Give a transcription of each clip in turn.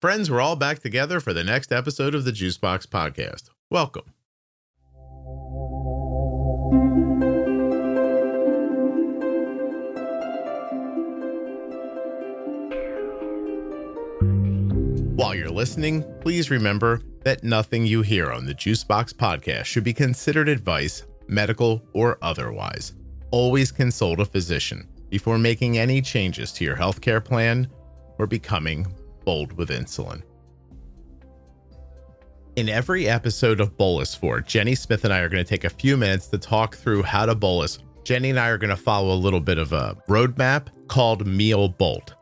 Friends, we're all back together for the next episode of the Juicebox Podcast. Welcome. While you're listening, please remember that nothing you hear on the Juicebox Podcast should be considered advice, medical or otherwise. Always consult a physician before making any changes to your healthcare plan or becoming bold with insulin. In every episode of Bolus 4, Jenny Smith and I are going to take a few minutes to talk through how to bolus. Jenny and I are going to follow a little bit of a roadmap called Meal Bolt.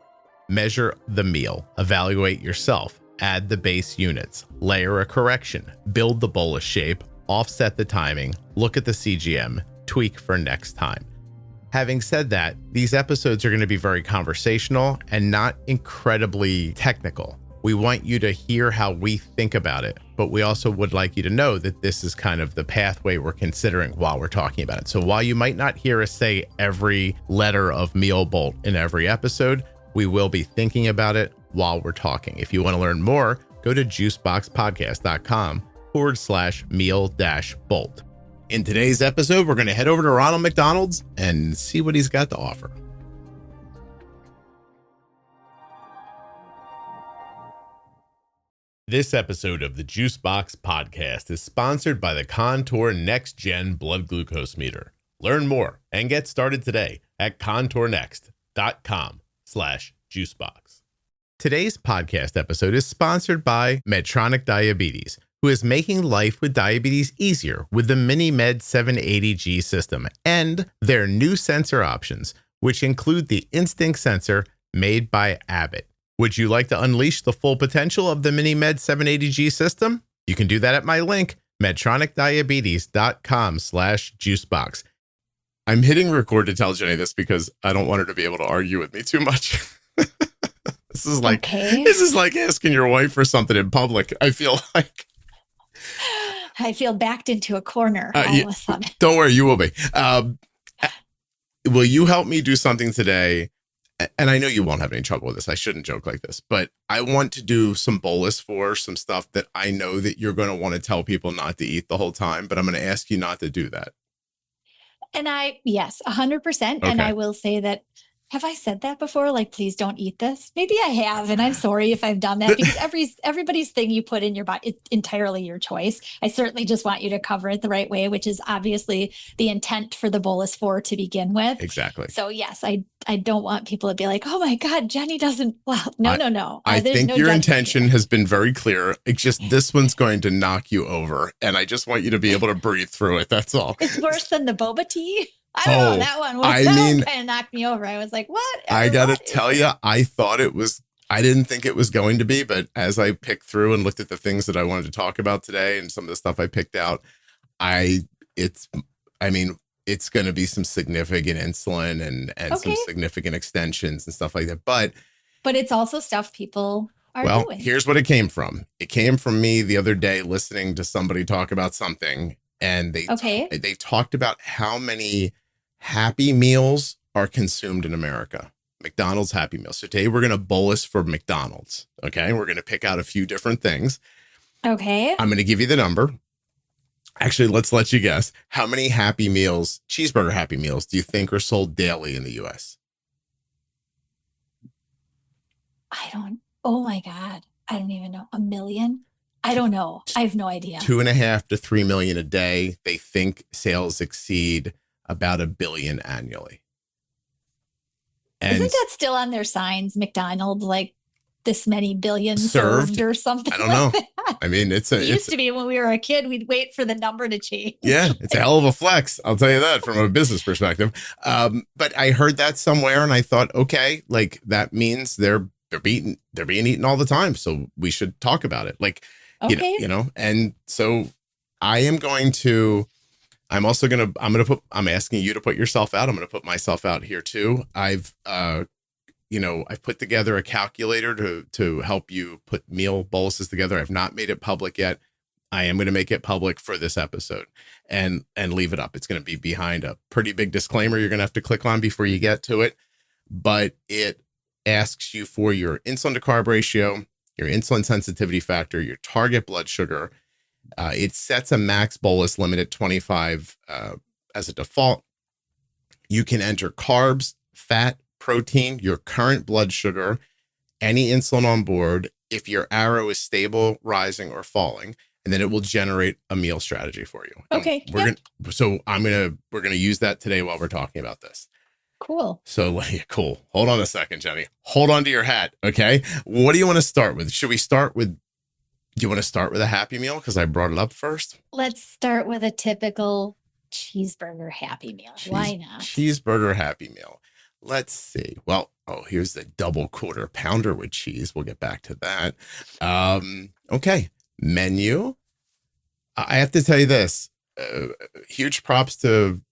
Measure the meal, evaluate yourself, add the base units, layer a correction, build the bolus shape, offset the timing, look at the CGM, tweak for next time. Having said that, these episodes are going to be very conversational and not incredibly technical. We want you to hear how we think about it, but we also would like you to know that this is kind of the pathway we're considering while we're talking about it. So while you might not hear us say every letter of Meal Bolt in every episode, we will be thinking about it while we're talking. If you want to learn more, go to juiceboxpodcast.com/meal-bolt. In today's episode, we're going to head over to Ronald McDonald's and see what he's got to offer. This episode of the Juicebox Podcast is sponsored by the Contour NextGen blood glucose meter. Learn more and get started today at contournext.com/juicebox. Today's podcast episode is sponsored by Medtronic Diabetes, who is making life with diabetes easier with the MiniMed 780G system and their new sensor options, which include the Instinct sensor made by Abbott. Would you like to unleash the full potential of the MiniMed 780G system? You can do that at my link, medtronicdiabetes.com/juicebox. I'm hitting record to tell Jenny this because I don't want her to be able to argue with me too much. This is like asking your wife for something in public. I feel backed into a corner all of a sudden. Don't worry, you will be. Will you help me do something today? And I know you won't have any trouble with this. I shouldn't joke like this, but I want to do some bolus for some stuff that I know that you're going to want to tell people not to eat the whole time, but I'm going to ask you not to do that. And yes, 100%. Okay. And I will say that, have I said that before? Like, please don't eat this. Maybe I have. And I'm sorry if I've done that, because everybody's thing you put in your body, it's entirely your choice. I certainly just want you to cover it the right way, which is obviously the intent for the Bolus 4 to begin with. Exactly. So yes, I don't want people to be like, oh my God, Jenny doesn't. Well, no. I think your intention has been very clear. It's just this one's going to knock you over. And I just want you to be able to breathe through it. That's all. It's worse than the boba tea. I don't know, that one kind of knocked me over. I was like, what? I got to tell you, I didn't think it was going to be, but as I picked through and looked at the things that I wanted to talk about today and some of the stuff I picked out, it's going to be some significant insulin and some significant extensions and stuff like that. But it's also stuff people are doing. Well, here's what it came from. It came from me the other day listening to somebody talk about something, and they talked about how many Happy Meals are consumed in America. McDonald's Happy Meals. So today we're going to bolus for McDonald's. Okay. We're going to pick out a few different things. Okay. I'm going to give you the number. Actually, let's let you guess. How many Happy Meals, cheeseburger Happy Meals, do you think are sold daily in the U.S.? Oh my God. I don't even know. 1 million? I don't know. I have no idea. 2.5 to 3 million a day. They think sales exceed about $1 billion annually. And isn't that still on their signs, McDonald's, like this many billions served or something? I don't know. Like that? I mean, it used to be when we were a kid, we'd wait for the number to change. Yeah, it's a hell of a flex. I'll tell you that from a business perspective. But I heard that somewhere and I thought, okay, like that means they're being eaten all the time. So we should talk about it. Like, okay. And so I'm asking you to put yourself out. I'm going to put myself out here too. I've put together a calculator to help you put meal boluses together. I've not made it public yet. I am going to make it public for this episode and leave it up. It's going to be behind a pretty big disclaimer you're going to have to click on before you get to it. But it asks you for your insulin to carb ratio, your insulin sensitivity factor, your target blood sugar. It sets a max bolus limit at 25 as a default. You can enter carbs, fat, protein, your current blood sugar, any insulin on board, if your arrow is stable, rising, or falling, and then it will generate a meal strategy for you. Okay. We're gonna use that today while we're talking about this. Cool. So cool. Hold on a second, Jenny. Hold on to your hat. Okay. What do you want to start with? Should we start with? Do you want to start with a Happy Meal because I brought it up first? Let's start with a typical cheeseburger Happy Meal. Why not? Cheeseburger Happy Meal. Let's see. Well, here's the double quarter pounder with cheese. We'll get back to that. Okay. Menu. I have to tell you this. Huge props to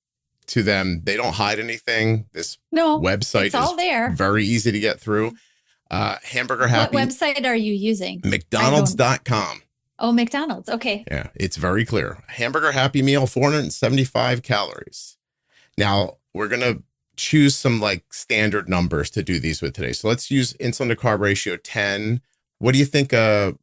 them. They don't hide anything. This website is there. Very easy to get through. Hamburger Happy. What website are you using? McDonalds.com. Oh, McDonald's. Okay. Yeah, it's very clear. Hamburger Happy Meal, 475 calories. Now, we're going to choose some like standard numbers to do these with today. So let's use insulin to carb ratio 10. What do you think a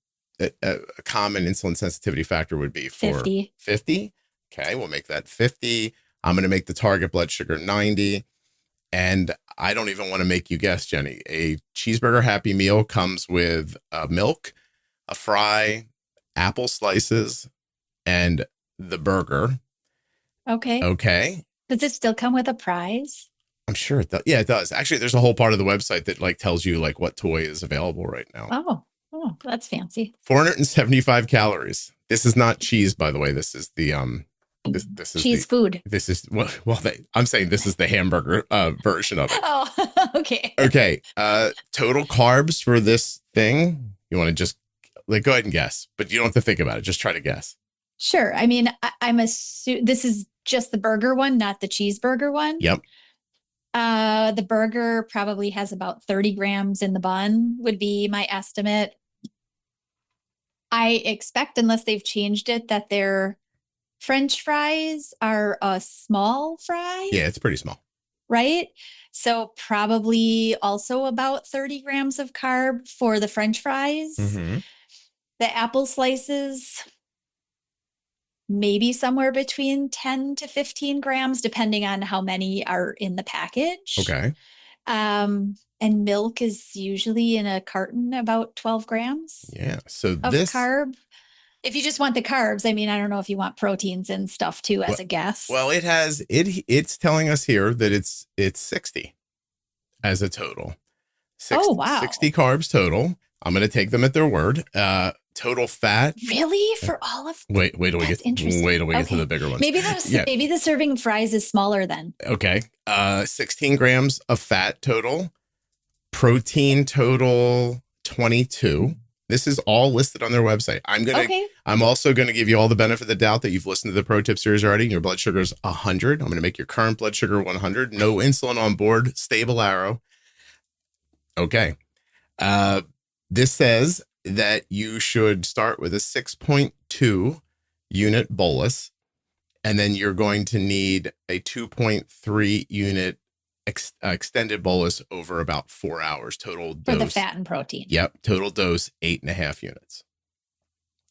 common insulin sensitivity factor would be for 50? 50? Okay, we'll make that 50. I'm going to make the target blood sugar 90. And I don't even want to make you guess, Jenny. A cheeseburger Happy Meal comes with milk, a fry, apple slices, and the burger. Okay. Okay. Does it still come with a prize? I'm sure it does. Yeah, it does. Actually, there's a whole part of the website that like tells you like what toy is available right now. Oh, that's fancy. 475 calories. This is not cheese, by the way. This is the this is cheese food. This is I'm saying this is the hamburger version of it. Oh, okay. Okay. Total carbs for this thing. You want to just go ahead and guess, but you don't have to think about it. Just try to guess. Sure. I mean, I'm assuming this is just the burger one, not the cheeseburger one. Yep. The burger probably has about 30 grams in the bun would be my estimate. I expect, unless they've changed it, that their French fries are a small fry. Yeah, it's pretty small. Right? So probably also about 30 grams of carb for the French fries. Mm-hmm. The apple slices, maybe somewhere between 10 to 15 grams, depending on how many are in the package. Okay. And milk is usually in a carton about 12 grams. Yeah. So of this carb. If you just want the carbs, I mean, I don't know if you want proteins and stuff too, as a guess. Well, it's telling us here that it's 60 as a total. 60, oh, wow. 60 carbs total. I'm going to take them at their word. Total fat. Really? For all of wait till we get to the bigger ones. Maybe the serving of fries is smaller then. Okay. 16 grams of fat total. Protein total 22. This is all listed on their website. I'm also going to give you all the benefit of the doubt that you've listened to the Pro Tip series already. Your blood sugar is 100. I'm going to make your current blood sugar 100. No insulin on board. Stable arrow. Okay. This says that you should start with a 6.2 unit bolus, and then you're going to need a 2.3 unit extended bolus over about 4 hours. Total dose. For the fat and protein. Yep. Total dose, 8.5 units.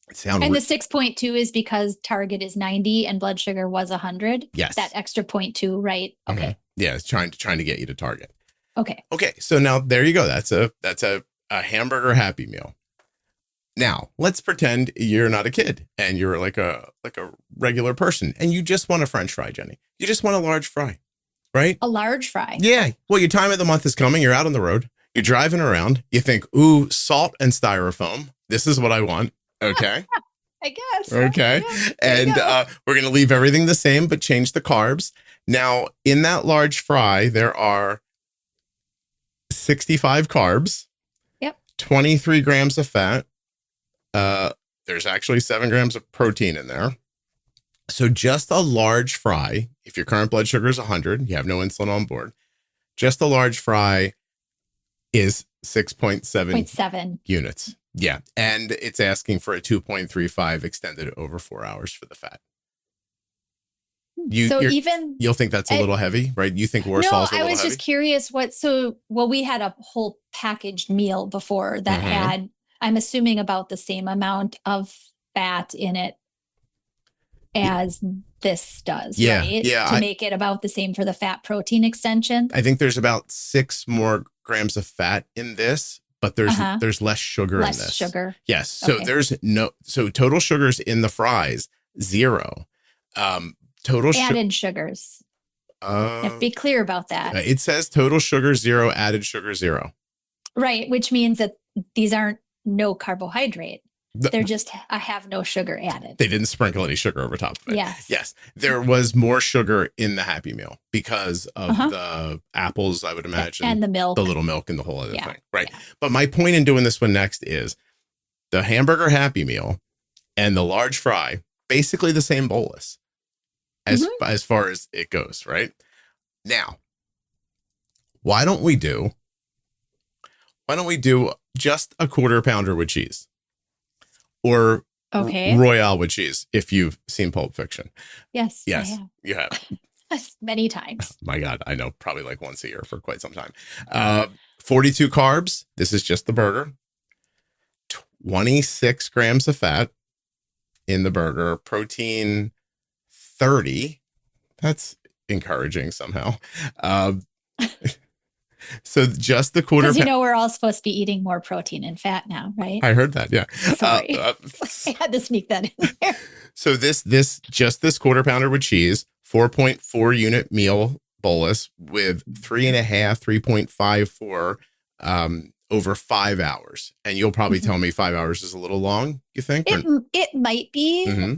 The 6.2 is because target is 90 and blood sugar was 100. Yes. That extra 0.2, right? Okay. Mm-hmm. Yeah. It's trying to get you to target. Okay. So now there you go. That's a hamburger Happy Meal. Now let's pretend you're not a kid and you're like a regular person and you just want a French fry, Jenny. You just want a large fry, right? A large fry. Yeah. Well, your time of the month is coming. You're out on the road. You're driving around. You think, ooh, salt and styrofoam. This is what I want. Okay. I guess. Okay. Yeah, and we're going to leave everything the same, but change the carbs. Now, in that large fry, there are 65 carbs. Yep. 23 grams of fat. There's actually 7 grams of protein in there. So just a large fry, if your current blood sugar is 100, you have no insulin on board, just a large fry is 6.7 units. Yeah. And it's asking for a 2.35 extended over 4 hours for the fat. You'll think that's a little heavy, right? You think Warsaw's a little heavy? No, I was just curious we had a whole packaged meal before that had, I'm assuming about the same amount of fat in it as this does, right? Yeah. To make it about the same for the fat protein extension. I think there's about 6 more grams of fat in this, but there's less sugar in this. Less sugar. Yes. So so total sugars in the fries, 0. Total added sugars. You have to be clear about that. It says total sugar 0, added sugar 0. Right, which means that these aren't no carbohydrate. They're just, I have no sugar added. They didn't sprinkle any sugar over top of it. Yes. There was more sugar in the Happy Meal because of the apples, I would imagine. And the milk. The little milk and the whole other thing. Right. Yeah. But my point in doing this one next is the hamburger Happy Meal and the large fry, basically the same bolus as far as it goes, right? Now, why don't we do just a quarter pounder with cheese? Or Royale with cheese, if you've seen Pulp Fiction. Yes, you have. Many times. My God, I know, probably like once a year for quite some time. 42 carbs. This is just the burger. 26 grams of fat in the burger. Protein 30. That's encouraging somehow. So just the quarter. Because we're all supposed to be eating more protein and fat now, right? I heard that. Yeah. Sorry. I had to sneak that in there. So this quarter pounder with cheese, 4.4 unit meal bolus with 3.5, 3.54 over 5 hours. And you'll probably tell me 5 hours is a little long, you think? It might be.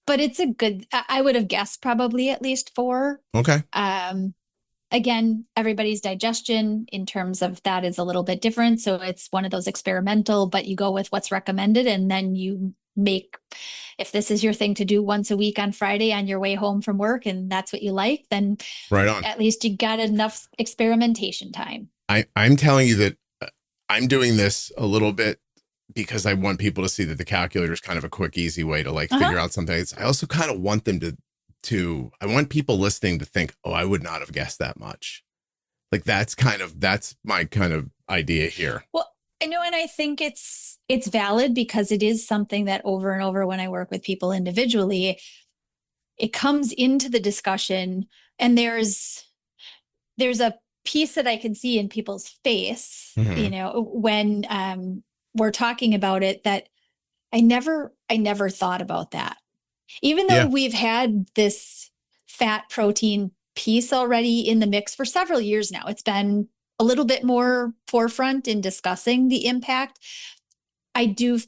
But it's a good, I would have guessed probably at least 4. Okay. Again, everybody's digestion in terms of that is a little bit different. So it's one of those experimental, but you go with what's recommended. And then you make, if this is your thing to do once a week on Friday on your way home from work, and that's what you like, then right on. At least you got enough experimentation time. I'm telling you that I'm doing this a little bit because I want people to see that the calculator is kind of a quick, easy way to figure out something. I also kind of want them I want people listening to think, oh, I would not have guessed that much. That's my kind of idea here. Well, I know. And I think it's valid because it is something that over and over when I work with people individually, it comes into the discussion and there's a piece that I can see in people's face, when we're talking about it, that I never thought about that. Even though we've had this fat protein piece already in the mix for several years now, it's been a little bit more forefront in discussing the impact. I do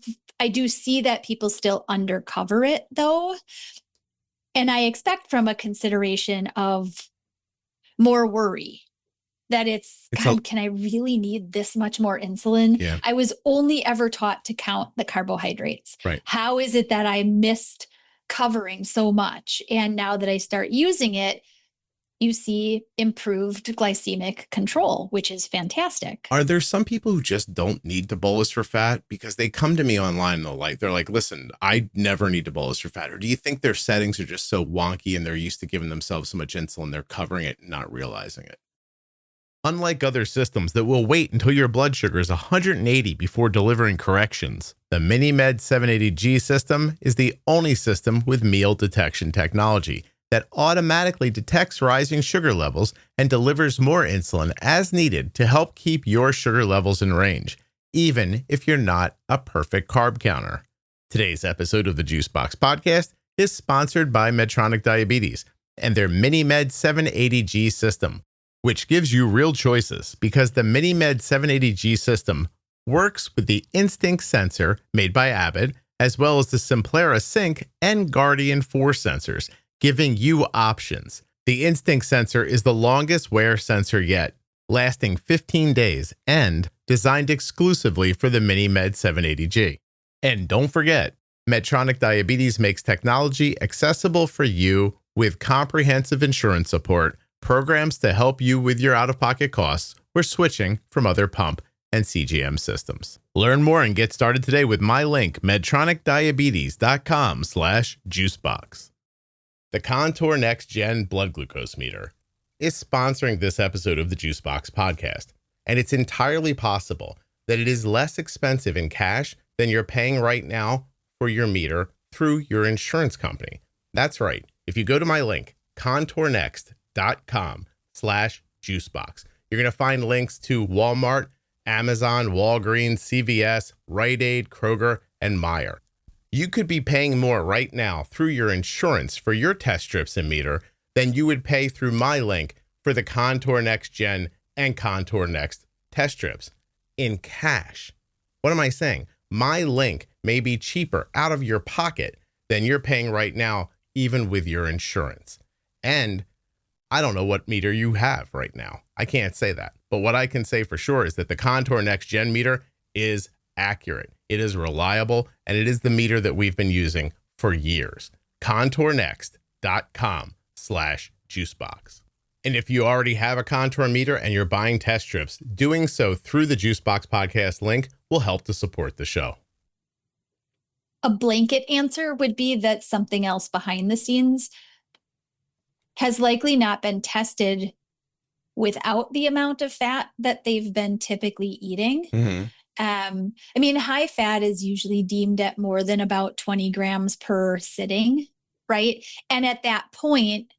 see that people still undercover it though. And I expect from a consideration of more worry that can I really need this much more insulin? Yeah. I was only ever taught to count the carbohydrates. Right. How is it that I missed covering so much? And now that I start using it, you see improved glycemic control, which is fantastic. Are there some people who just don't need to bolus for fat? Because they come to me online and they're like, listen, I never need to bolus for fat. Or do you think their settings are just so wonky and they're used to giving themselves so much insulin, they're covering it and not realizing it? Unlike other systems that will wait until your blood sugar is 180 before delivering corrections, the MiniMed 780G system is the only system with meal detection technology that automatically detects rising sugar levels and delivers more insulin as needed to help keep your sugar levels in range, even if you're not a perfect carb counter. Today's episode of the Juicebox Podcast is sponsored by Medtronic Diabetes and their MiniMed 780G system, which gives you real choices because the MiniMed 780G system works with the Instinct sensor made by Abbott, as well as the Simplera Sync and Guardian 4 sensors, giving you options. The Instinct sensor is the longest wear sensor yet, lasting 15 days and designed exclusively for the MiniMed 780G. And don't forget, Medtronic Diabetes makes technology accessible for you with comprehensive insurance support, programs to help you with your out-of-pocket costs, or switching from other pump and CGM systems. Learn more and get started today with my link, medtronicdiabetes.com/juicebox. The Contour NextGen blood glucose meter is sponsoring this episode of the Juicebox Podcast, and it's entirely possible that it is less expensive in cash than you're paying right now for your meter through your insurance company. That's right. If you go to my link, contournext.com/juicebox, you're going to find links to Walmart, Amazon, Walgreens, CVS, Rite Aid, Kroger, and Meijer. You could be paying more right now through your insurance for your test strips and meter than you would pay through my link for the Contour NextGen and Contour Next test strips in cash. What am I saying? My link may be cheaper out of your pocket than you're paying right now, even with your insurance. And I don't know what meter you have right now. I can't say that. But what I can say for sure is that the Contour NextGen meter is accurate. It is reliable, and it is the meter that we've been using for years. contournext.com/juicebox. And if you already have a Contour meter and you're buying test strips, doing so through the Juicebox Podcast link will help to support the show. A blanket answer would be that something else behind the scenes has likely not been tested without the amount of fat that they've been typically eating. Mm-hmm. I mean, high fat is usually deemed at more than about 20 grams per sitting, right? And at that point,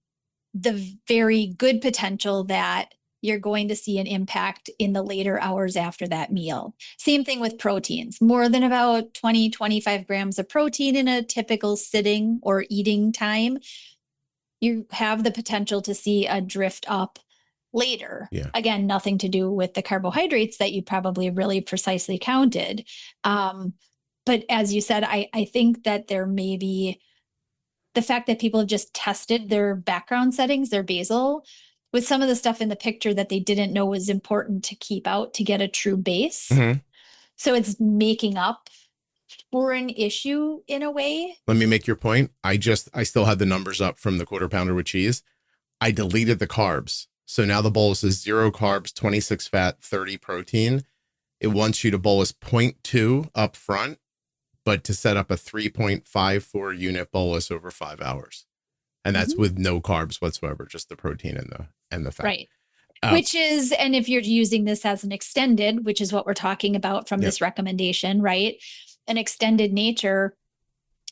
the very good potential that you're going to see an impact in the later hours after that meal. Same thing with proteins, more than about 20, 25 grams of protein in a typical sitting or eating time. You have the potential to see a drift up later. Yeah. Again, nothing to do with the carbohydrates that you probably really precisely counted. But as you said, I think that there may be the fact that people have just tested their background settings, their basal, with some of the stuff in the picture that they didn't know was important to keep out to get a true base. Mm-hmm. So it's making up for an issue in a way. Let me make your point. I still had the numbers up from the quarter pounder with cheese. I deleted the carbs. So now the bolus is 0 carbs, 26 fat, 30 protein. It wants you to bolus 0.2 up front, but to set up a 3.54 unit bolus over 5 hours. And that's with no carbs whatsoever, just the protein and the fat. Right. Which is, and if you're using this as an extended, which is what we're talking about from this recommendation, right? An extended nature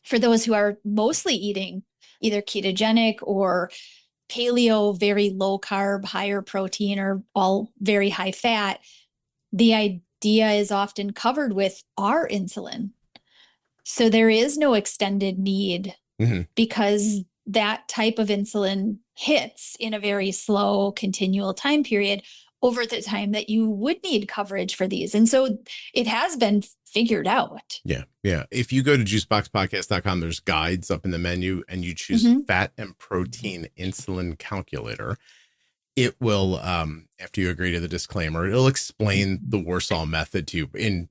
for those who are mostly eating either ketogenic or paleo, very low carb, higher protein, or all very high fat. The idea is often covered with our insulin. So there is no extended need because that type of insulin hits in a very slow, continual time period over the time that you would need coverage for these. And so it has been figured out. Yeah. Yeah. If you go to juiceboxpodcast.com, there's guides up in the menu and you choose fat and protein insulin calculator. It will, after you agree to the disclaimer, it'll explain the Warsaw method to you in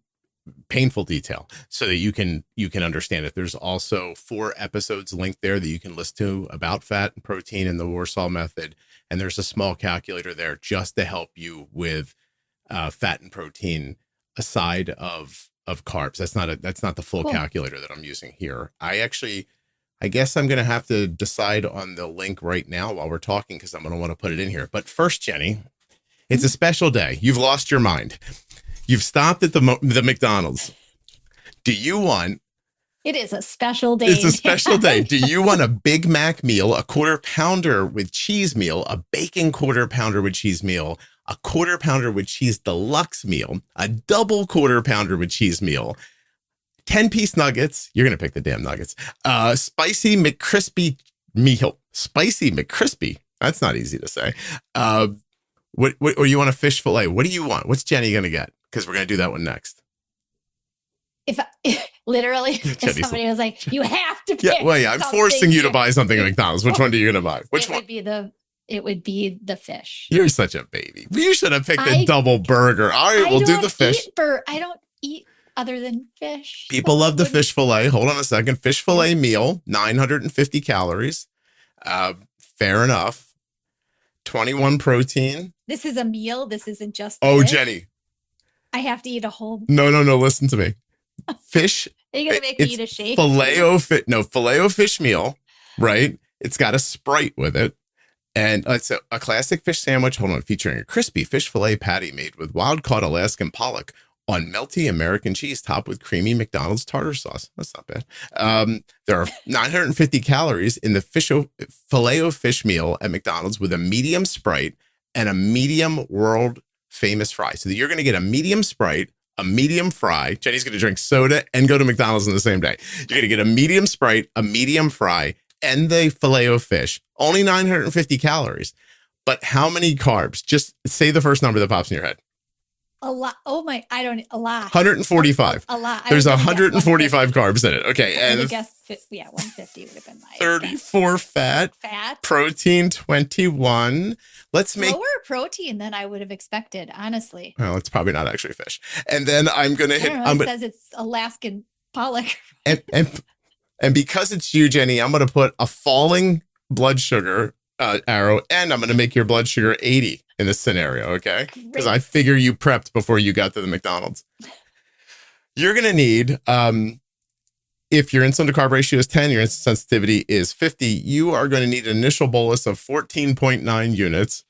painful detail so that you can understand it. There's also 4 episodes linked there that you can listen to about fat and protein and the Warsaw method. And there's a small calculator there just to help you with fat and protein aside of carbs. That's not the full calculator that I'm using here. I guess I'm going to have to decide on the link right now while we're talking because I'm going to want to put it in here. But first, Jenny, it's a special day. You've lost your mind. You've stopped at the McDonald's. Do you want... It is a special day. It's a special day. Do you want a Big Mac meal, a quarter pounder with cheese meal, a bacon quarter pounder with cheese meal, a quarter pounder with cheese deluxe meal, a double quarter pounder with cheese meal, 10-piece nuggets? You're going to pick the damn nuggets. Spicy McCrispy meal. Spicy McCrispy. That's not easy to say. What or you want a fish fillet? What do you want? What's Jenny going to get? Because we're going to do that one next. If somebody was like, you have to pick. I'm forcing you to buy something at McDonald's. Which one are you going to buy? Which one? It would be the fish. You're such a baby. You should have picked a double burger. All right, we'll do the fish. I don't eat other than fish. People love the fish fillet. Hold on a second. Fish fillet meal, 950 calories. Fair enough. 21 protein. This is a meal. This isn't just fish. Jenny. I have to eat a whole. No. Listen to me. Fish. Are you going to make me eat a shake? Filet-O-fish meal, right? It's got a Sprite with it. And it's a classic fish sandwich, featuring a crispy fish fillet patty made with wild-caught Alaskan pollock, on melty American cheese topped with creamy McDonald's tartar sauce. That's not bad. There are 950 calories in the Filet-O-Fish meal at McDonald's with a medium Sprite and a medium world famous fry. So you're going to get a medium Sprite, a medium fry. Jenny's going to drink soda and go to McDonald's on the same day. You're going to get a medium Sprite, a medium fry, and the Filet-O-Fish. Only 950 calories. But how many carbs? Just say the first number that pops in your head. A lot. Oh my, I don't, a lot. 145. A lot. There's 145 carbs in it. Okay. I And would guess, 150 would have been my 34 fat. Fat. Protein 21. Let's make lower protein than I would have expected, honestly. Well, it's probably not actually fish. And then I'm going to hit. It says it's Alaskan pollock. And because it's you, Jenny, I'm going to put a falling blood sugar arrow, and I'm going to make your blood sugar 80 in this scenario, okay? Because I figure you prepped before you got to the McDonald's. You're going to need, if your insulin to carb ratio is 10, your insulin sensitivity is 50, you are going to need an initial bolus of 14.9 units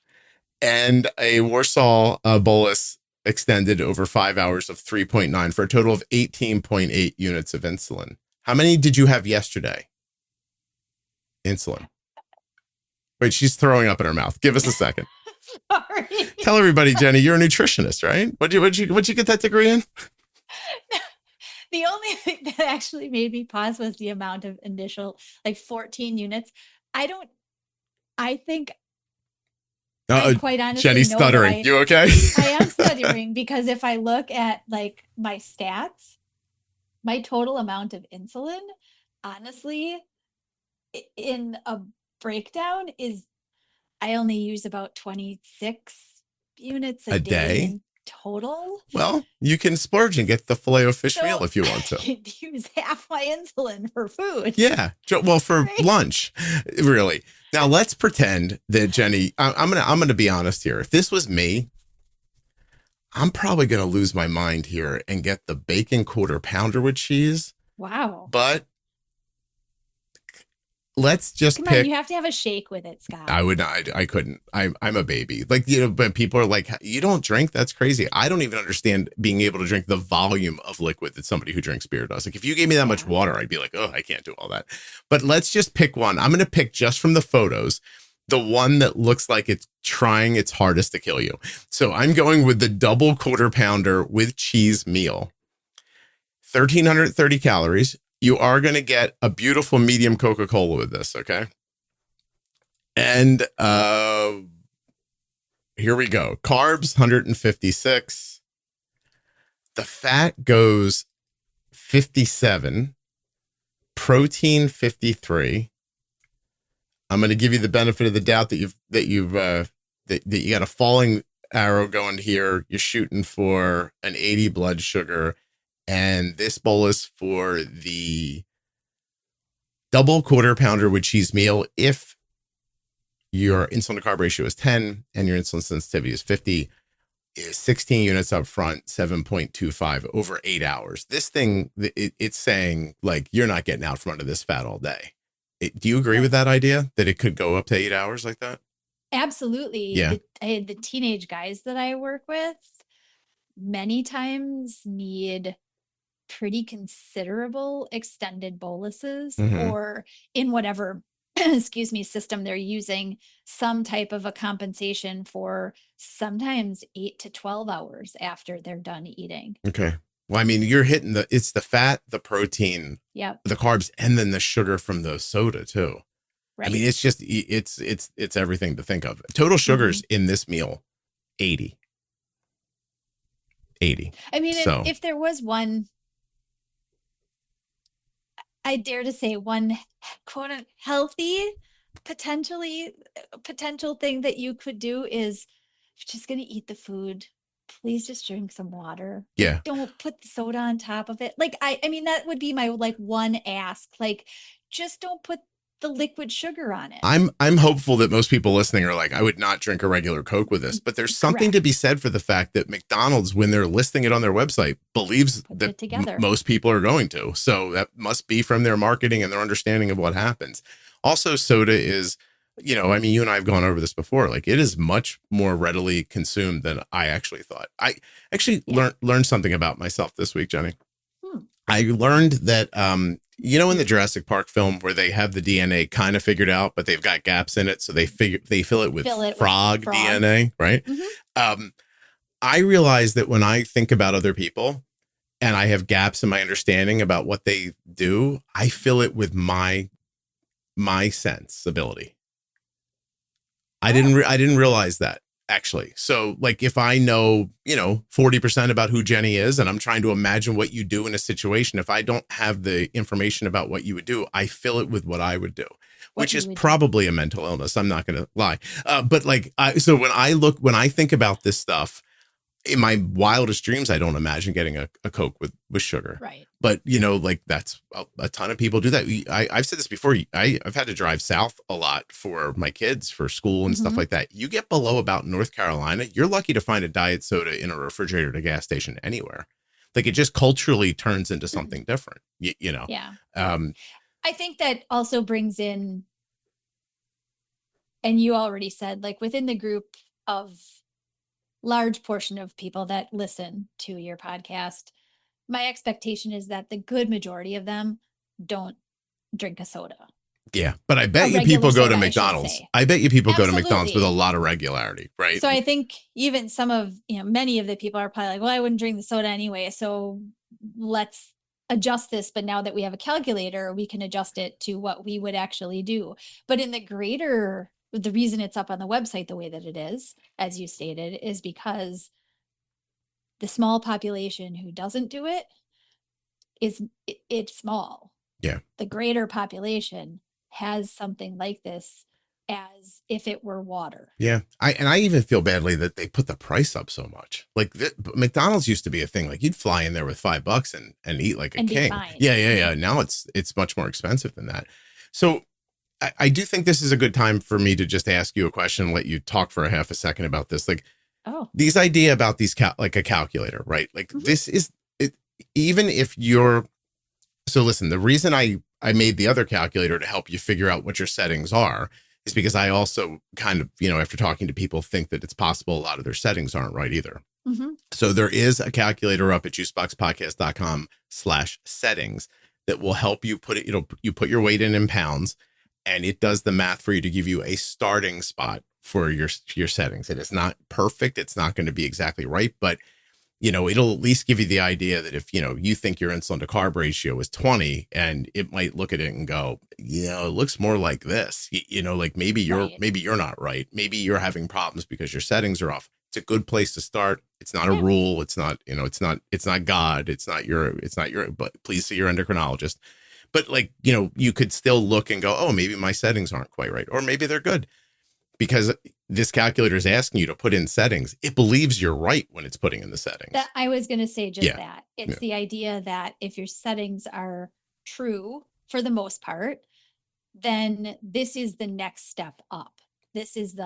and a Warsaw bolus extended over 5 hours of 3.9 for a total of 18.8 units of insulin. How many did you have yesterday? Insulin. Wait, she's throwing up in her mouth. Give us a second. Sorry. Tell everybody, Jenny, you're a nutritionist, right? What'd you get that degree in? The only thing that actually made me pause was the amount of initial, 14 units. I think quite honestly, Jenny's stuttering. You okay? I am stuttering because if I look at my stats, my total amount of insulin, honestly, in a breakdown is I only use about 26 units a day total. Well, you can splurge and get the Filet-O-Fish meal if you want to. I could use half my insulin for food. Yeah. Well, for lunch, really. Now let's pretend that Jenny, I'm gonna be honest here. If this was me, I'm probably gonna lose my mind here and get the bacon quarter pounder with cheese. Wow. But let's just Come pick. on, you have to have a shake with it, Scott. I would not. I couldn't. I'm a baby. But people are like, you don't drink? That's crazy. I don't even understand being able to drink the volume of liquid that somebody who drinks beer does. If you gave me that much water, I'd be like, oh, I can't do all that. But let's just pick one. I'm going to pick just from the photos, the one that looks like it's trying its hardest to kill you. So I'm going with the double quarter pounder with cheese meal. 1,330 calories. You are going to get a beautiful medium Coca-Cola with this, okay? And here we go. Carbs, 156. The fat goes 57. Protein, 53. I'm going to give you the benefit of the doubt that you got a falling arrow going here. You're shooting for an 80 blood sugar. And this bolus for the double quarter pounder with cheese meal, if your insulin to carb ratio is 10 and your insulin sensitivity is 50, is 16 units up front, 7.25 over 8 hours. This thing, it's saying you're not getting out from under this fat all day. Do you agree with that idea that it could go up to 8 hours like that? Absolutely. Yeah. The teenage guys that I work with many times need pretty considerable extended boluses or in whatever system they're using, some type of a compensation for sometimes 8 to 12 hours after they're done eating. Okay. Well, I mean, you're hitting it's the fat, the protein, the carbs, and then the sugar from the soda too. Right. I mean, it's just, it's everything to think of. Total sugars in this meal, 80. I mean, if there was one, I dare to say one quote healthy potential thing that you could do is if you're just going to eat the food, please just drink some water. Yeah. Don't put the soda on top of it. I mean, that would be my one ask, just don't put the liquid sugar on it. I'm hopeful that most people listening are I would not drink a regular Coke with this, but there's something to be said for the fact that McDonald's, when they're listing it on their website, believes that most people are going to. So that must be from their marketing and their understanding of what happens. Also, soda is I mean, you and I have gone over this before. Like, it is much more readily consumed than I actually thought. I actually learned something about myself this week, Jenny. I learned that, in the Jurassic Park film where they have the DNA kind of figured out, but they've got gaps in it. So they fill it with frog DNA, right? Mm-hmm. I realize that when I think about other people and I have gaps in my understanding about what they do, I fill it with my sensibility. I didn't realize that, actually. So, like, if I know, 40% about who Jenny is, and I'm trying to imagine what you do in a situation, if I don't have the information about what you would do, I fill it with what I would do, which is probably a mental illness. I'm not going to lie. But like, so when I think about this stuff, in my wildest dreams, I don't imagine getting a Coke with sugar. Right. But, like, that's a ton of people do that. I've said this before. I've had to drive south a lot for my kids for school and stuff like that. You get below about North Carolina, you're lucky to find a diet soda in a refrigerator at a gas station anywhere. Like, it just culturally turns into something different, Yeah. I think that also brings in, and you already said, like, within the group of large portion of people that listen to your podcast, my expectation is that the good majority of them don't drink a soda. Yeah, but I bet you people go to McDonald's. I bet you people go to McDonald's with a lot of regularity, right? So I think even some of, many of the people are probably like, well, I wouldn't drink the soda anyway, so let's adjust this. But now that we have a calculator, we can adjust it to what we would actually do. But in the reason it's up on the website the way that it is, as you stated, is because the small population who doesn't do it it's small. Yeah. The greater population has something like this as if it were water. Yeah. I even feel badly that they put the price up so much. Like, McDonald's used to be a thing. Like, you'd fly in there with $5 and eat like a king. Yeah. Now it's much more expensive than that. So I do think this is a good time for me to just ask you a question and let you talk for a half a second about this. Like, these idea about these like a calculator, right? Like, this is it, even if so listen, the reason I made the other calculator to help you figure out what your settings are is because I also kind of, after talking to people, think that it's possible a lot of their settings aren't right either. So there is a calculator up at juiceboxpodcast.com/settings that will help you put it, you put your weight in pounds, and it does the math for you to give you a starting spot for your settings. It is not perfect. It's not going to be exactly right, but it'll at least give you the idea that if, you think your insulin to carb ratio is 20, and it might look at it and go, it looks more like this, like maybe you're not right. Maybe you're having problems because your settings are off. It's a good place to start. It's not a rule. It's not, it's not God. It's not your, but please see your endocrinologist. But like, you could still look and go, oh, maybe my settings aren't quite right. Or maybe they're good, because this calculator is asking you to put in settings. It believes you're right when it's putting in the settings. That I was going to say that. It's the idea that if your settings are true for the most part, then this is the next step up. This is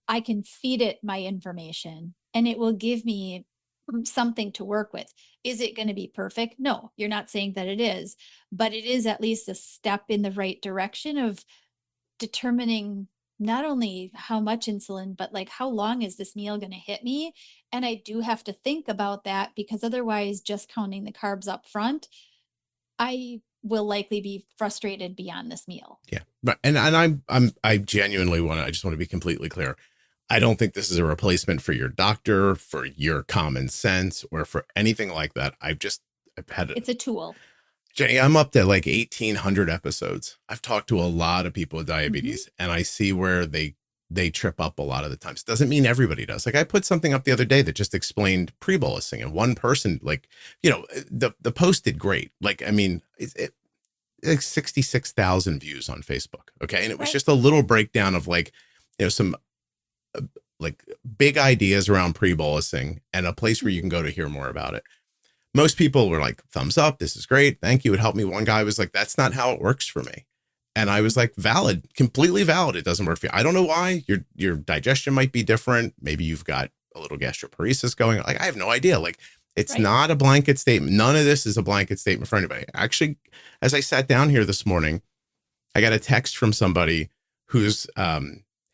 I can feed it my information and it will give me something to work with. Is it going to be perfect? No, you're not saying that it is, but it is at least a step in the right direction of determining not only how much insulin, but like, how long is this meal going to hit me? And I do have to think about that, because otherwise just counting the carbs up front, I will likely be frustrated beyond this meal. Yeah. Right. And I genuinely I just want to be completely clear. I don't think this is a replacement for your doctor, for your common sense, or for anything like that. I've had it's a tool. Jenny, I'm up to like 1,800 episodes. I've talked to a lot of people with diabetes, and I see where they trip up a lot of the times. Doesn't mean everybody does. Like, I put something up the other day that just explained pre-bolusing, and one person, like, the post did great. Like, I mean, it like 66,000 views on Facebook. Okay. And it was just a little breakdown of like, some like big ideas around pre-bolusing and a place where you can go to hear more about it. Most people were like, thumbs up, this is great, thank you, it helped me. One guy was like, that's not how it works for me. And I was like, valid, completely valid. It doesn't work for you. I don't know why. Your digestion might be different. Maybe you've got a little gastroparesis going. Like, I have no idea. Like, it's not a blanket statement. None of this is a blanket statement for anybody. Actually, as I sat down here this morning, I got a text from somebody who's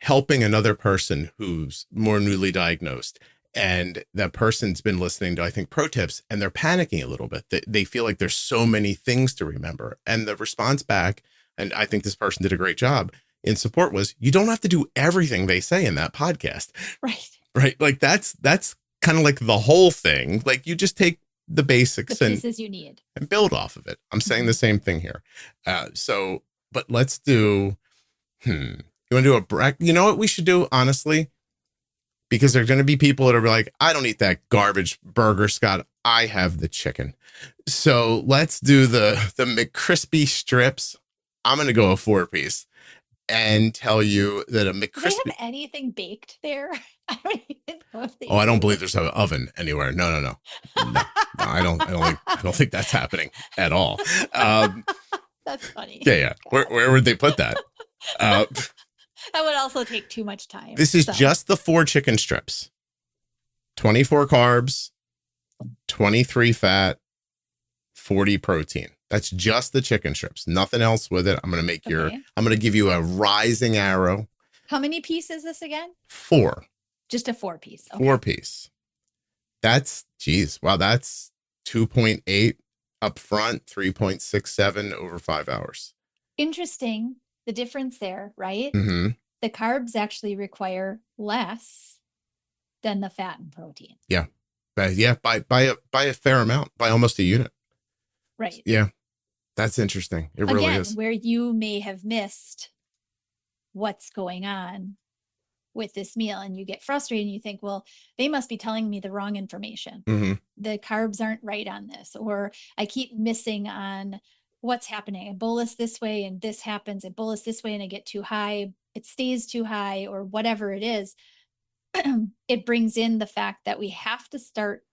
helping another person who's more newly diagnosed. And that person's been listening to, I think, pro tips, and they're panicking a little bit. They feel like there's so many things to remember. And the response back, and I think this person did a great job in support, was, you don't have to do everything they say in that podcast. Right. Right. Like that's kind of like the whole thing. Like you just take the basics the pieces you need and build off of it. I'm saying the same thing here. But let's do, you want to do you know what we should do, honestly? Because there are going to be people that are like, I don't eat that garbage burger, Scott. I have the chicken. So let's do the McCrispy strips. I'm going to go a 4-piece and tell you that a McCrispy. Do they have anything baked there? I don't even know if they I don't believe there's an oven anywhere. No. I don't think that's happening at all. That's funny. Yeah. Where would they put that? That would also take too much time. This is just the 4 chicken strips. 24 carbs, 23 fat, 40 protein. That's just the chicken strips. Nothing else with it. I'm going to I'm going to give you a rising arrow. How many pieces is this again? 4. Just a 4-piece. Okay. 4-piece. That's 2.8 up front, 3.67 over 5 hours. Interesting. The difference there, right? Mm-hmm. The carbs actually require less than the fat and protein. Yeah. By a fair amount, by almost a unit. Right. Yeah. That's interesting. It really is. Where you may have missed what's going on with this meal and you get frustrated and you think, well, they must be telling me the wrong information. Mm-hmm. The carbs aren't right on this, or I keep missing on what's happening. I bolus this way and this happens. I bolus this way and I get too high. It stays too high, or whatever it is. It brings in the fact that we have to start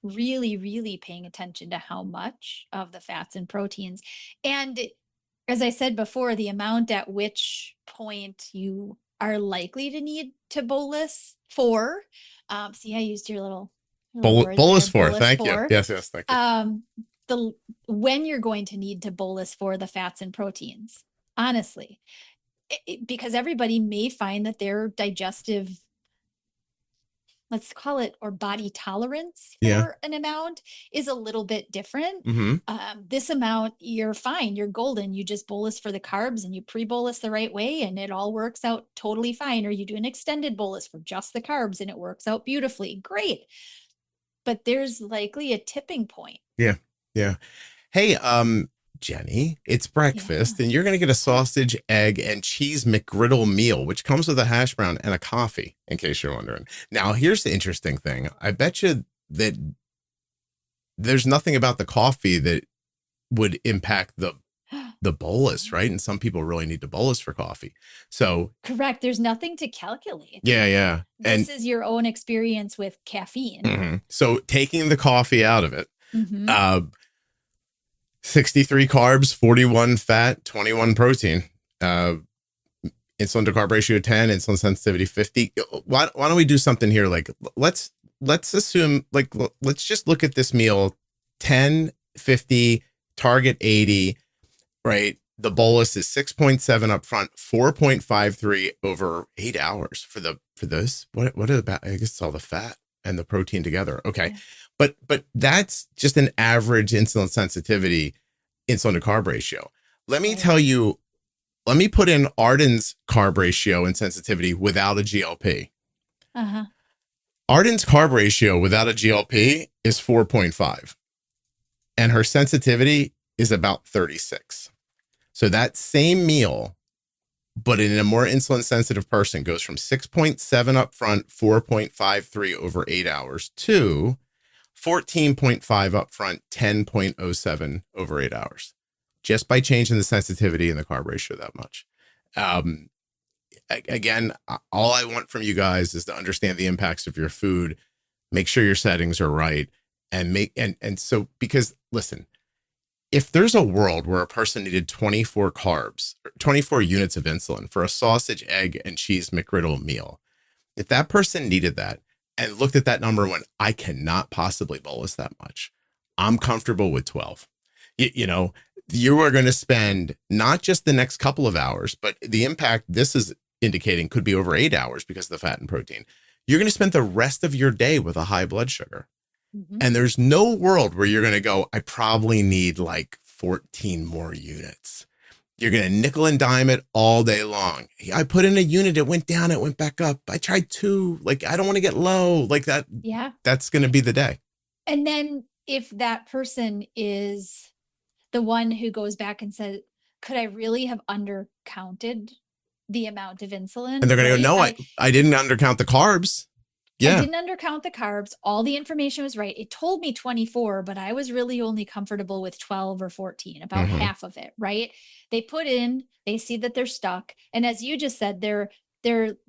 really, really paying attention to how much of the fats and proteins. And as I said before, the amount at which point you are likely to need to bolus for. See, I used your little bolus for. Thank you. Yes, thank you. When you're going to need to bolus for the fats and proteins, honestly, because everybody may find that their digestive, let's call it, or body tolerance for an amount is a little bit different. Mm-hmm. This amount, you're fine. You're golden. You just bolus for the carbs and you pre-bolus the right way and it all works out totally fine. Or you do an extended bolus for just the carbs and it works out beautifully. Great. But there's likely a tipping point. Yeah. Hey, Jenny, it's breakfast and you're going to get a sausage, egg, and cheese McGriddle meal, which comes with a hash brown and a coffee, in case you're wondering. Now, here's the interesting thing. I bet you that there's nothing about the coffee that would impact the bolus, right? And some people really need to bolus for coffee. So correct. There's nothing to calculate. Yeah. This is your own experience with caffeine. Mm-hmm. So taking the coffee out of it, mm-hmm. 63 carbs, 41 fat, 21 protein, insulin to carb ratio 10, insulin sensitivity 50. Why don't we do something here? Like let's assume, like, let's just look at this meal, 10, 50, target 80, right? The bolus is 6.7 up front, 4.53 over 8 hours for this. What about, I guess it's all the fat and the protein together. Okay. Yeah. But that's just an average insulin sensitivity, insulin to carb ratio. Let me tell you, let me put in Arden's carb ratio and sensitivity without a GLP. Uh-huh. Arden's carb ratio without a GLP is 4.5. And her sensitivity is about 36. So that same meal, but in a more insulin sensitive person, goes from 6.7 up front, 4.53 over 8 hours to 14.5 up front, 10.07 over 8 hours, just by changing the sensitivity and the carb ratio that much. Again, all I want from you guys is to understand the impacts of your food, make sure your settings are right, and so, because listen, if there's a world where a person needed 24 carbs, 24 units of insulin for a sausage, egg, and cheese McGriddle meal, if that person needed that and looked at that number and went, I cannot possibly bolus that much, I'm comfortable with 12. You know, you are going to spend not just the next couple of hours, but the impact this is indicating could be over 8 hours because of the fat and protein. You're going to spend the rest of your day with a high blood sugar. Mm-hmm. And there's no world where you're going to go, I probably need like 14 more units. You're going to nickel and dime it all day long. I put in a unit, it went down, it went back up. I tried 2. Like, I don't want to get low like that. Yeah. That's going to be the day. And then if that person is the one who goes back and says, could I really have undercounted the amount of insulin? And they're going to go, no, I didn't undercount the carbs. Yeah. I didn't undercount the carbs. All the information was right. It told me 24, but I was really only comfortable with 12 or 14, about half of it, right? They put in, they see that they're stuck. And as you just said, they're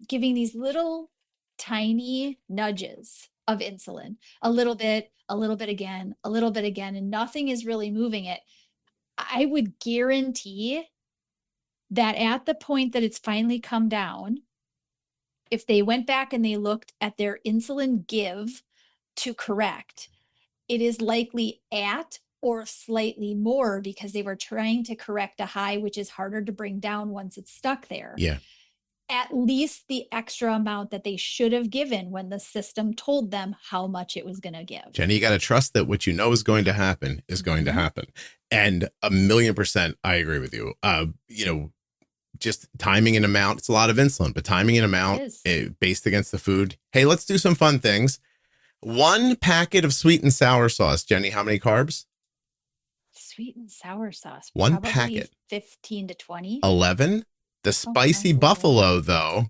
giving these little tiny nudges of insulin, a little bit again, a little bit again, and nothing is really moving it. I would guarantee that at the point that it's finally come down, if they went back and they looked at their insulin give to correct, it is likely at or slightly more because they were trying to correct a high, which is harder to bring down once it's stuck there. Yeah. At least the extra amount that they should have given when the system told them how much it was going to give. Jenny, you got to trust that what you know is going to happen is going to happen. And 1,000,000% I agree with you. Just timing and amount. It's a lot of insulin, but timing and amount based against the food. Hey, let's do some fun things. 1 packet of sweet and sour sauce. Jenny, how many carbs? Sweet and sour sauce. 1 packet. 15 to 20. 11. The spicy buffalo, though,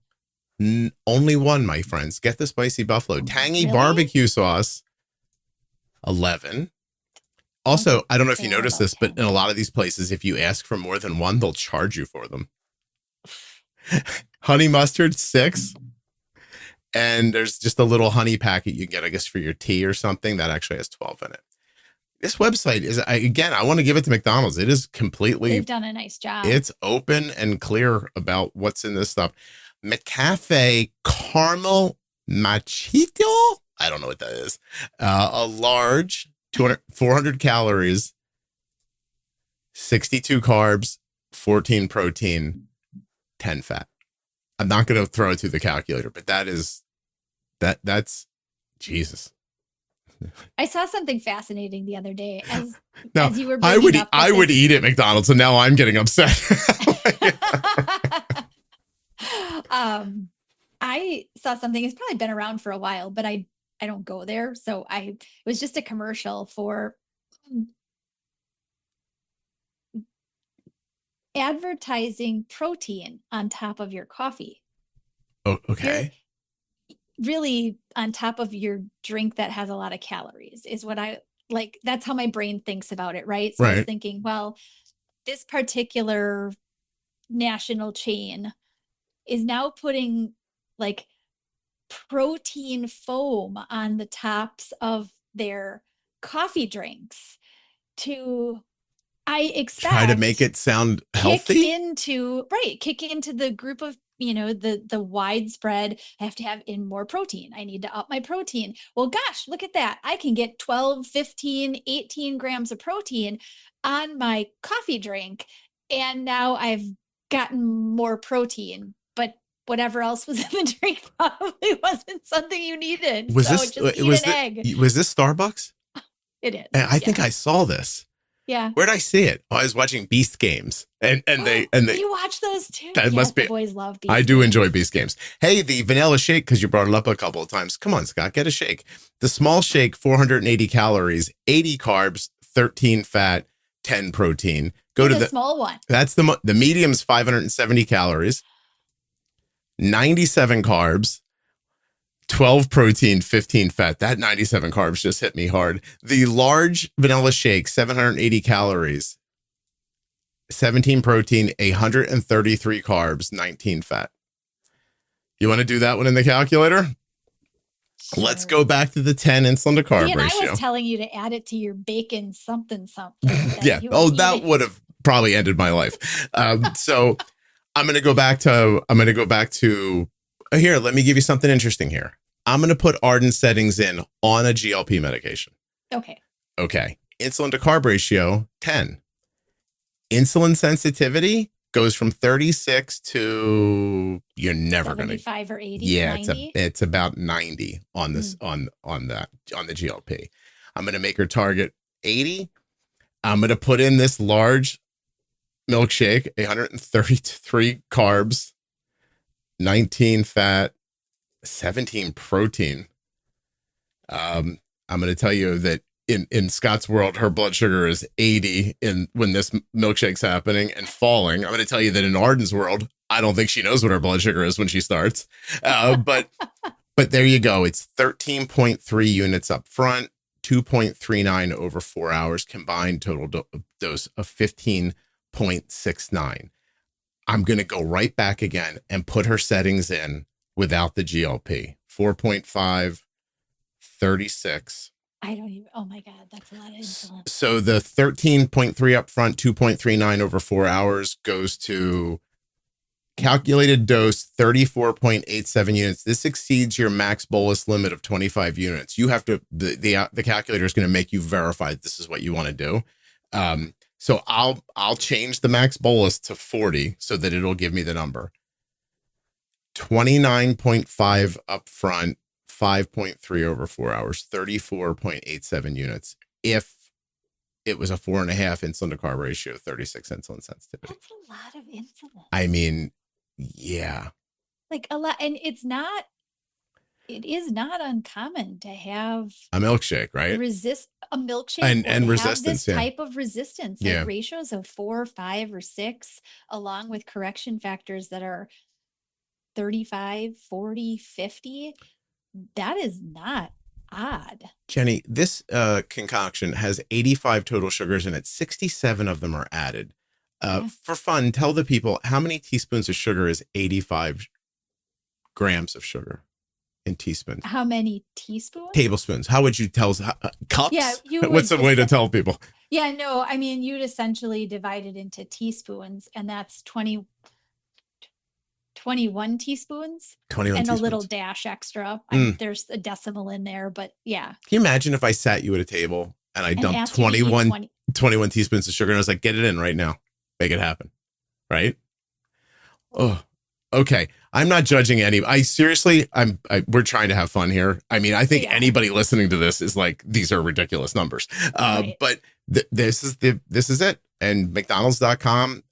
only 1, my friends. Get the spicy buffalo. Tangy barbecue sauce. 11. Also, I don't know if you noticed this, but in a lot of these places, if you ask for more than 1, they'll charge you for them. Honey mustard, 6. And there's just a little honey packet you get, I guess, for your tea or something that actually has 12 in it. This website is, I want to give it to McDonald's. It is completely. They've done a nice job. It's open and clear about what's in this stuff. McCafe caramel machito. I don't know what that is. A large 400 calories, 62 carbs, 14 protein, 10 fat. I'm not going to throw it through the calculator, but that's Jesus. I saw something fascinating the other day as you were I would eat at McDonald's, and now I'm getting upset. I saw something. It's probably been around for a while, but I don't go there. So it was just a commercial for advertising protein on top of your coffee. Oh, okay. Really on top of your drink that has a lot of calories is what I like. That's how my brain thinks about it. Right. So I was thinking, well, this particular national chain is now putting like protein foam on the tops of their coffee drinks to, I expect, try to make it sound healthy. Kick into the group of, the widespread, I have to have in more protein. I need to up my protein. Well, gosh, look at that. I can get 12, 15, 18 grams of protein on my coffee drink. And now I've gotten more protein, but whatever else was in the drink probably wasn't something you needed. Was this Starbucks? It is. I think I saw this. Yeah. Where'd I see it? Oh, I was watching Beast Games, and they you watch those too. That must be. The boys love Beast. I do enjoy Beast Games. Hey, the vanilla shake, because you brought it up a couple of times. Come on, Scott, get a shake. The small shake, 480 calories, 80 carbs, 13 fat, 10 protein. Go to the small one. That's the medium's 570 calories, 97 carbs, 12 protein, 15 fat. That 97 carbs just hit me hard. The large vanilla shake, 780 calories, 17 protein, 133 carbs, 19 fat. You want to do that one in the calculator? Sure. Let's go back to the 10 insulin to carb ratio. I was telling you to add it to your bacon something. Yeah. Oh, that would have probably ended my life. So I'm going to go back to here, let me give you something interesting here. I'm going to put Arden settings in on a GLP medication. Okay. Insulin to carb ratio, 10. Insulin sensitivity goes from 36 to you're never going to 75 or 80, yeah, 90? it's about 90 on this on the GLP. I'm going to make her target 80. I'm going to put in this large milkshake, 133 carbs, 19 fat, 17 protein. I'm going to tell you that in Scott's world, her blood sugar is 80 when this milkshake's happening and falling. I'm going to tell you that in Arden's world, I don't think she knows what her blood sugar is when she starts. But there you go. It's 13.3 units up front, 2.39 over 4 hours, combined total dose of 15.69. I'm going to go right back again and put her settings in without the GLP. 4.5, 36. I don't even, oh my God, that's a lot of insulin. So the 13.3 up front, 2.39 over 4 hours goes to calculated dose 34.87 units. This exceeds your max bolus limit of 25 units. You have to, the calculator is going to make you verify that this is what you want to do. So I'll change the max bolus to 40 so that it'll give me the number. 29.5 up front, 5.3 over 4 hours, 34.87 units. If it was a 4.5 insulin to carb ratio, 36 insulin sensitivity. That's a lot of insulin. I mean, yeah. Like a lot. And it is not uncommon to have a milkshake, right? A milkshake and resistance. This type of resistance, like yeah. ratios of 4, 5, or 6, along with correction factors that are 35, 40, 50. That is not odd. Jenny, this concoction has 85 total sugars in it. 67 of them are added. For fun, tell the people how many teaspoons of sugar is 85 grams of sugar in teaspoons. How many teaspoons? Tablespoons. How would you tell cups? Yeah, what's the way to tell people? Yeah, no, I mean, you'd essentially divide it into teaspoons, and that's 21 teaspoons. 21 and teaspoons. A little dash extra. There's a decimal in there, but yeah. Can you imagine if I sat you at a table and I dumped 21 teaspoons of sugar and I was like, get it in right now. Make it happen. Right? Oh, okay. I'm not judging any. We're trying to have fun here. I mean, I think anybody listening to this is like, these are ridiculous numbers. Right. But this is it. And McDonalds.com,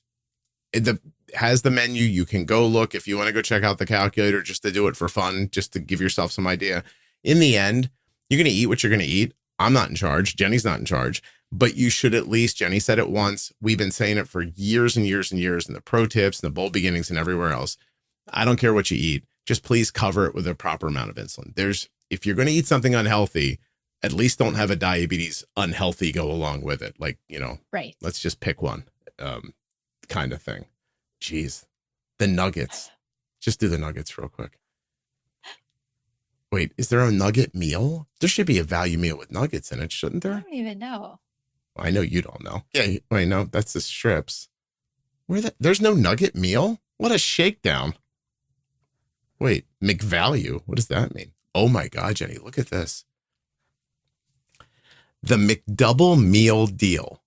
has the menu. You can go look if you want to go check out the calculator just to do it for fun, just to give yourself some idea. In the end, you're going to eat what you're going to eat. I'm not in charge. Jenny's not in charge, but you should at least, Jenny said it once. We've been saying it for years and years and years in the pro tips and the bold beginnings and everywhere else. I don't care what you eat. Just please cover it with a proper amount of insulin. If you're going to eat something unhealthy, at least don't have a diabetes unhealthy go along with it. Like, right. Let's just pick one kind of thing. Jeez, the nuggets. Just do the nuggets real quick. Wait, is there a nugget meal? There should be a value meal with nuggets in it, shouldn't there? I don't even know. I know you don't know. Yeah, wait, no, that's the strips. There's no nugget meal? What a shakedown. Wait, McValue. What does that mean? Oh my God, Jenny, look at this. The McDouble meal deal.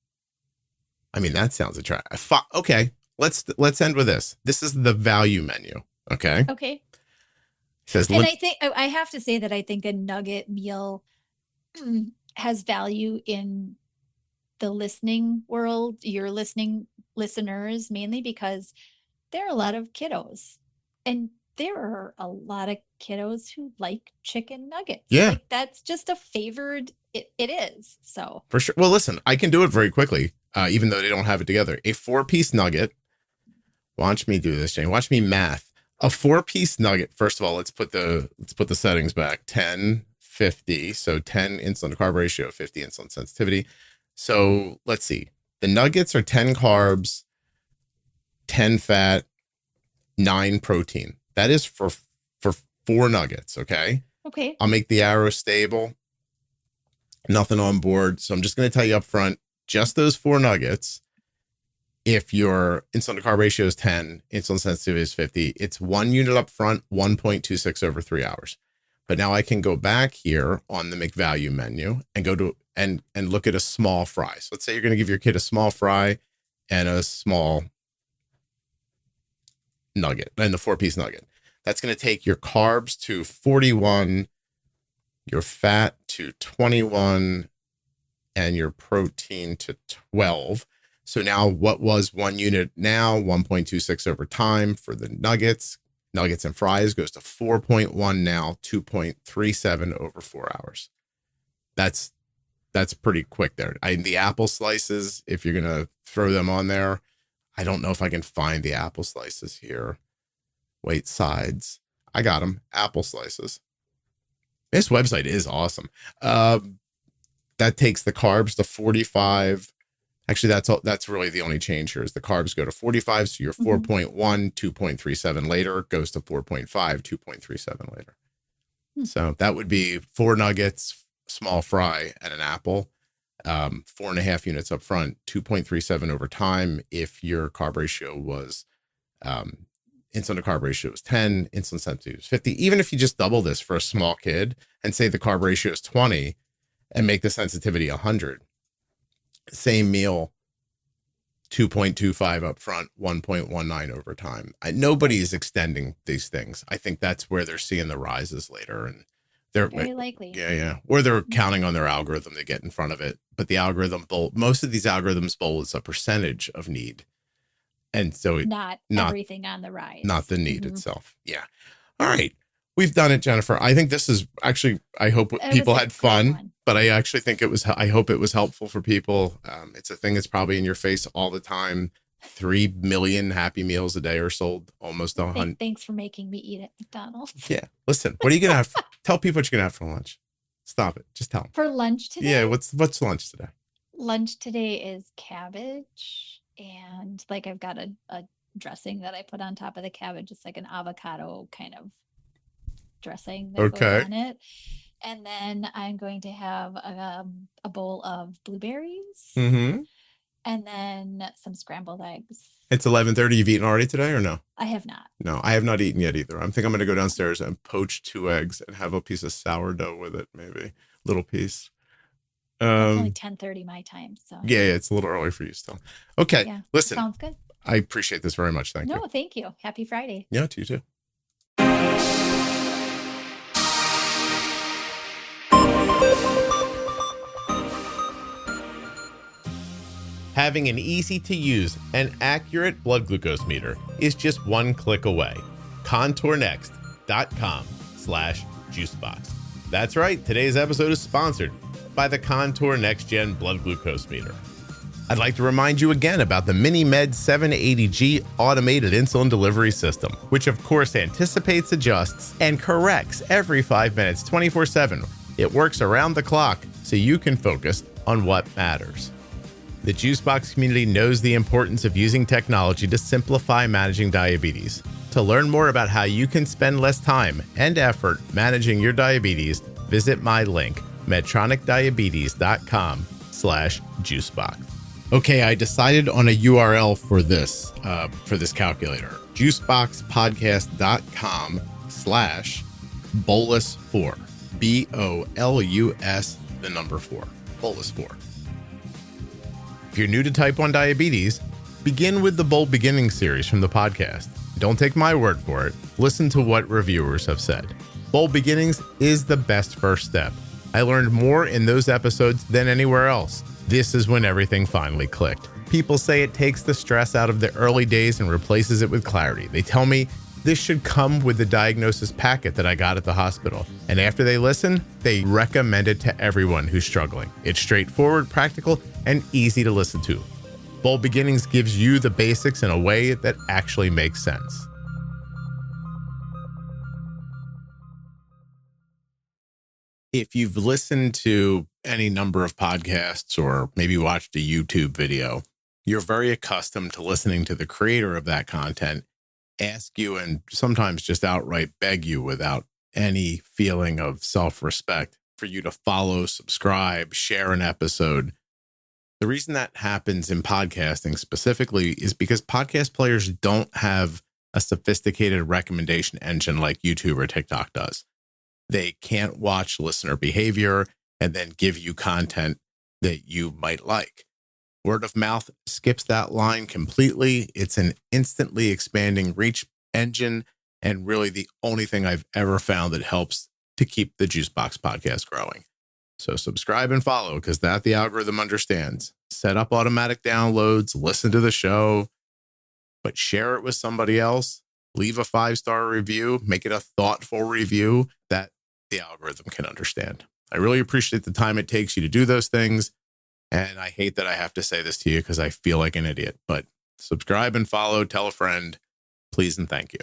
I mean, that sounds attractive. Okay. Let's end with this. This is the value menu. Okay. Okay. It says, and I have to say that I think a nugget meal has value in the listening world, your listeners, mainly because there are a lot of kiddos, and there are a lot of kiddos who like chicken nuggets. Yeah. Like, that's just a favored, it is. So for sure. Well, listen, I can do it very quickly, even though they don't have it together. A 4-piece nugget. Watch me do this, Jane. Watch me math. A 4-piece nugget. First of all, let's put the settings back. 10, 50. So 10 insulin to carb ratio, 50 insulin sensitivity. So let's see. The nuggets are 10 carbs, 10 fat, 9 protein. That is for 4 nuggets. Okay. Okay. I'll make the arrow stable. Nothing on board. So I'm just going to tell you up front, just those 4 nuggets. If your insulin to carb ratio is 10, insulin sensitivity is 50, it's 1 unit up front, 1.26 over 3 hours. But now I can go back here on the McValue menu and go to and look at a small fry. So let's say you're going to give your kid a small fry. and a small nugget, and the 4-piece nugget. That's going to take your carbs to 41, your fat to 21, and your protein to 12. So now what was 1 unit now, 1.26 over time for the nuggets and fries goes to 4.1 now, 2.37 over 4 hours. That's pretty quick there. The apple slices, if you're going to throw them on there, I don't know if I can find the apple slices here. Wait, sides. I got them. Apple slices. This website is awesome. That takes the carbs to 45. Actually, that's really the only change here is the carbs go to 45. So you're 4.1, 2.37 later, goes to 4.5, 2.37 later. So that would be 4 nuggets, small fry, and an apple. 4.5 units up front, 2.37 over time. If your carb ratio was, insulin to carb ratio was 10, insulin sensitivity was 50. Even if you just double this for a small kid and say the carb ratio is 20 and make the sensitivity 100, same meal, 2.25 up front, 1.19 over time. Nobody is extending these things. I think that's where they're seeing the rises later, and they're very likely. Yeah. Or they're counting on their algorithm to get in front of it. But the algorithm most of these algorithms bolus a percentage of need. And so not everything on the rise. Not the need itself. Yeah. All right. We've done it, Jennifer. I think this is actually, I hope people had fun, but I actually think I hope it was helpful for people. It's a thing that's probably in your face all the time. 3 million Happy Meals a day are sold, almost 100. Thanks for making me eat at McDonald's. Yeah. Listen, what are you going to have? Tell people what you're going to have for lunch. Stop it. Just tell them. For lunch today? Yeah. What's lunch today? Lunch today is cabbage, and like I've got a dressing that I put on top of the cabbage. It's like an avocado kind of dressing that goes on it. And then I'm going to have a bowl of blueberries, and then some scrambled eggs. It's 11:30. You've eaten already today or no? I have not. No, I have not eaten yet either. I think I'm going to go downstairs and poach 2 eggs and have a piece of sourdough with it, maybe. Little piece. It's only 10:30 my time. So yeah, it's a little early for you still. Okay, yeah, listen. Sounds good. I appreciate this very much. Thank you. No, thank you. Happy Friday. Yeah, to you too. Having an easy-to-use and accurate blood glucose meter is just one click away. ContourNext.com/juicebox. That's right. Today's episode is sponsored by the Contour NextGen blood glucose meter. I'd like to remind you again about the MiniMed 780G automated insulin delivery system, which of course anticipates, adjusts, and corrects every 5 minutes, 24/7. It works around the clock so you can focus on what matters. The Juicebox community knows the importance of using technology to simplify managing diabetes. To learn more about how you can spend less time and effort managing your diabetes, visit my link, medtronicdiabetes.com/juicebox. Okay, I decided on a URL for this calculator, juiceboxpodcast.com/bolus4, BOLUS, the number 4, bolus4. If you're new to type 1 diabetes, begin with the Bold Beginnings series from the podcast. Don't take my word for it. Listen to what reviewers have said. Bold Beginnings is the best first step. I learned more in those episodes than anywhere else. This is when everything finally clicked. People say it takes the stress out of the early days and replaces it with clarity. They tell me this should come with the diagnosis packet that I got at the hospital. And after they listen, they recommend it to everyone who's struggling. It's straightforward, practical, and easy to listen to. Bold Beginnings gives you the basics in a way that actually makes sense. If you've listened to any number of podcasts or maybe watched a YouTube video, you're very accustomed to listening to the creator of that content ask you and sometimes just outright beg you without any feeling of self-respect for you to follow, subscribe, share an episode. The reason that happens in podcasting specifically is because podcast players don't have a sophisticated recommendation engine like YouTube or TikTok does. They can't watch listener behavior and then give you content that you might like. Word of mouth skips that line completely. It's an instantly expanding reach engine, and really the only thing I've ever found that helps to keep the Juicebox podcast growing. So subscribe and follow, because that the algorithm understands. Set up automatic downloads, listen to the show, but share it with somebody else. Leave a 5-star review, make it a thoughtful review that the algorithm can understand. I really appreciate the time it takes you to do those things. And I hate that I have to say this to you because I feel like an idiot, but subscribe and follow, tell a friend, please and thank you.